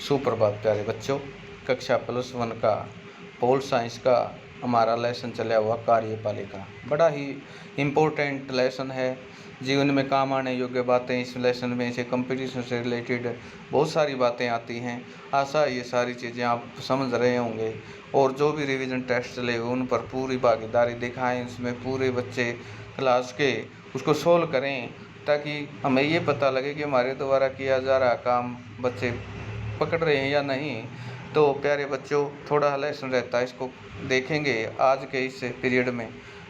सुप्रभात प्यारे बच्चों। कक्षा +1 का पोल साइंस का हमारा लेसन चला हुआ कार्यपालिका बड़ा ही इम्पोर्टेंट लेसन है। जीवन में काम आने योग्य बातें इस लेसन में से कंपटीशन से रिलेटेड बहुत सारी बातें आती हैं। आशा ये सारी चीज़ें आप समझ रहे होंगे और जो भी रिवीजन टेस्ट चले हुए उन पर पूरी भागीदारी दिखाएं। इसमें पूरे बच्चे क्लास के उसको सोल्व करें ताकि हमें ये पता लगे कि हमारे द्वारा किया जा रहा काम बच्चे पकड़ रहे हैं या नहीं। तो प्यारे बच्चों, थोड़ा लेसन रहता है, इसको देखेंगे आज के इस पीरियड में।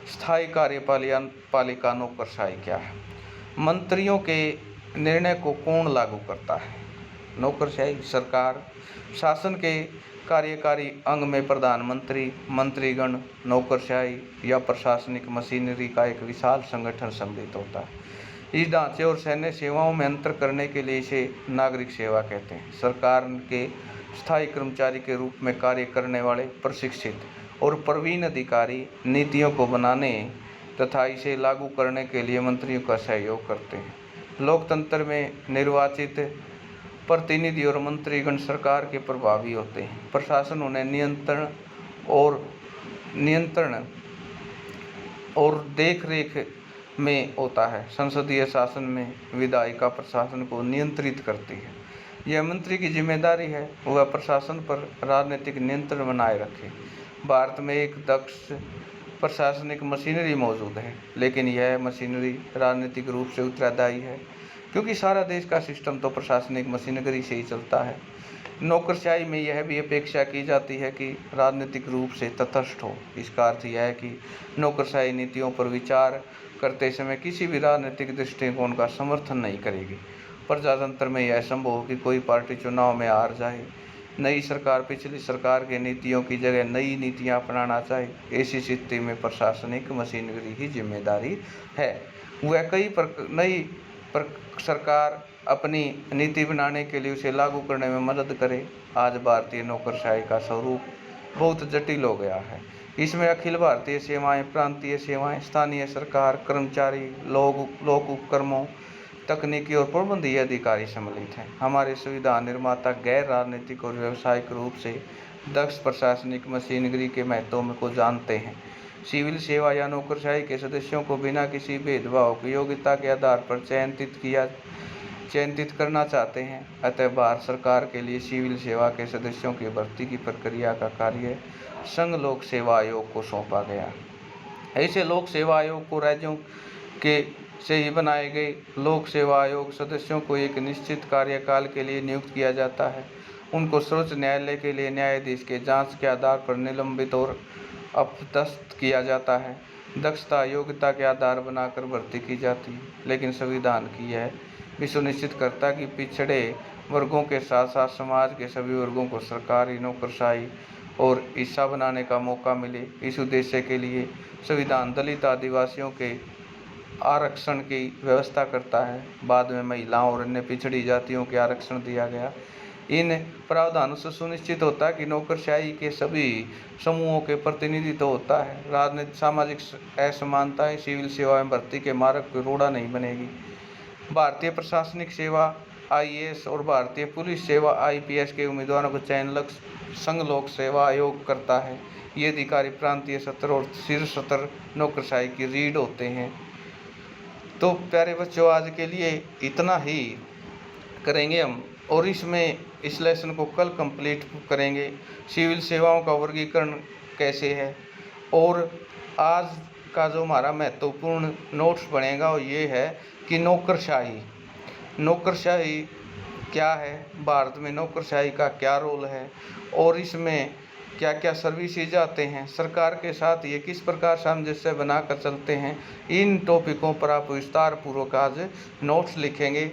स्थायी कार्यपालिका नौकरशाही क्या है? मंत्रियों के निर्णय को कौन लागू करता है? नौकरशाही सरकार। शासन के कार्यकारी अंग में प्रधानमंत्री, मंत्रीगण, नौकरशाही या प्रशासनिक मशीनरी का एक विशाल संगठन सम्मिलित होता है। इस ढांचे और सैन्य सेवाओं में अंतर करने के लिए इसे नागरिक सेवा कहते हैं। सरकार के स्थायी कर्मचारी के रूप में कार्य करने वाले प्रशिक्षित और प्रवीण अधिकारी नीतियों को बनाने तथा इसे लागू करने के लिए मंत्रियों का सहयोग करते हैं। लोकतंत्र में निर्वाचित प्रतिनिधि और मंत्रीगण सरकार के प्रभावी होते हैं। प्रशासन उन्हें नियंत्रण और देखरेख में होता है। संसदीय शासन में विधायिका प्रशासन को नियंत्रित करती है। यह मंत्री की जिम्मेदारी है वह प्रशासन पर राजनीतिक नियंत्रण बनाए रखे। भारत में एक दक्ष प्रशासनिक मशीनरी मौजूद है, लेकिन यह मशीनरी राजनीतिक रूप से उत्तरदायी है क्योंकि सारा देश का सिस्टम तो प्रशासनिक मशीनरी से ही चलता है। नौकरशाही में यह भी अपेक्षा की जाती है कि राजनीतिक रूप से तटस्थ हो। इसका अर्थ यह है कि नौकरशाही नीतियों पर विचार करते समय किसी भी राजनीतिक दृष्टिकोण का समर्थन नहीं करेगी। प्रजातंत्र में यह संभव हो कि कोई पार्टी चुनाव में हार जाए, नई सरकार पिछली सरकार के नीतियों की जगह नई नीतियां अपनाना चाहे। ऐसी स्थिति में प्रशासनिक मशीनरी ही जिम्मेदारी है वह नई सरकार अपनी नीति बनाने के लिए उसे लागू करने में मदद करे। आज भारतीय नौकरशाही का स्वरूप बहुत जटिल हो गया है। इसमें अखिल भारतीय सेवाएं, प्रांतीय सेवाएं, स्थानीय सरकार, कर्मचारी, लोक उपक्रमों, तकनीकी और प्रबंधीय अधिकारी सम्मिलित हैं। हमारे संविधान निर्माता गैर राजनीतिक और व्यावसायिक रूप से दक्ष प्रशासनिक मशीनरी के महत्व को जानते हैं। सिविल सेवा या नौकरशाही के सदस्यों को बिना किसी भेदभाव की योग्यता के आधार पर चयनित करना चाहते हैं। अतः भारत सरकार के लिए सिविल सेवा के सदस्यों की भर्ती की प्रक्रिया का कार्य संघ लोक सेवा आयोग को सौंपा गया। ऐसे लोक सेवा आयोग को राज्यों के से ही बनाए गए लोक सेवा आयोग सदस्यों को एक निश्चित कार्यकाल के लिए नियुक्त किया जाता है। उनको सर्वोच्च न्यायालय के लिए न्यायाधीश के जांच के आधार पर निलंबित और अपदस्थ किया जाता है। दक्षता योग्यता के आधार बनाकर भर्ती की जाती है, लेकिन संविधान की यह भी सुनिश्चित करता कि पिछड़े वर्गों के साथ साथ समाज के सभी वर्गों को सरकारी नौकरशाही और हिस्सा बनाने का मौका मिले। इस उद्देश्य के लिए संविधान दलित आदिवासियों के आरक्षण की व्यवस्था करता है। बाद में महिलाओं और अन्य पिछड़ी जातियों के आरक्षण दिया गया। इन प्रावधानों से सुनिश्चित होता है कि नौकरशाही के सभी समूहों के प्रतिनिधित्व होता है। राजनीतिक सामाजिक असमानताएं सिविल सेवा में भर्ती के मार्ग पर रोड़ा नहीं बनेगी। भारतीय प्रशासनिक सेवा IAS और भारतीय पुलिस सेवा IPS के उम्मीदवारों का चयन संघ लोक सेवा आयोग करता है। ये अधिकारी प्रांतीय सत्र और शीर्ष सत्र नौकरशाही की रीढ़ होते हैं। तो प्यारे बच्चों, आज के लिए इतना ही करेंगे हम और इस लेसन को कल कंप्लीट करेंगे। सिविल सेवाओं का वर्गीकरण कैसे है और आज का जो हमारा महत्वपूर्ण नोट्स बनेगा वो ये है कि नौकरशाही क्या है, भारत में नौकरशाही का क्या रोल है और इसमें क्या क्या सर्विसेज आते हैं, सरकार के साथ ये किस प्रकार सामंजस्य बनाकर चलते हैं। इन टॉपिकों पर आप विस्तार पूर्वक आज नोट्स लिखेंगे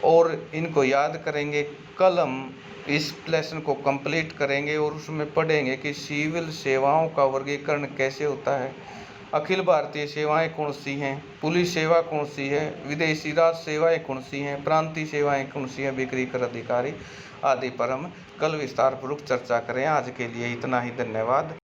और इनको याद करेंगे। कल हम इस लेसन को कंप्लीट करेंगे और उसमें पढ़ेंगे कि सिविल सेवाओं का वर्गीकरण कैसे होता है, अखिल भारतीय सेवाएं कौन सी हैं, पुलिस सेवा कौन सी है, विदेशी राज सेवाएं कौन सी हैं, प्रांतीय सेवाएं कौन सी हैं, बिक्री कर अधिकारी आदि पर हम कल विस्तारपूर्वक चर्चा करें। आज के लिए इतना ही, धन्यवाद।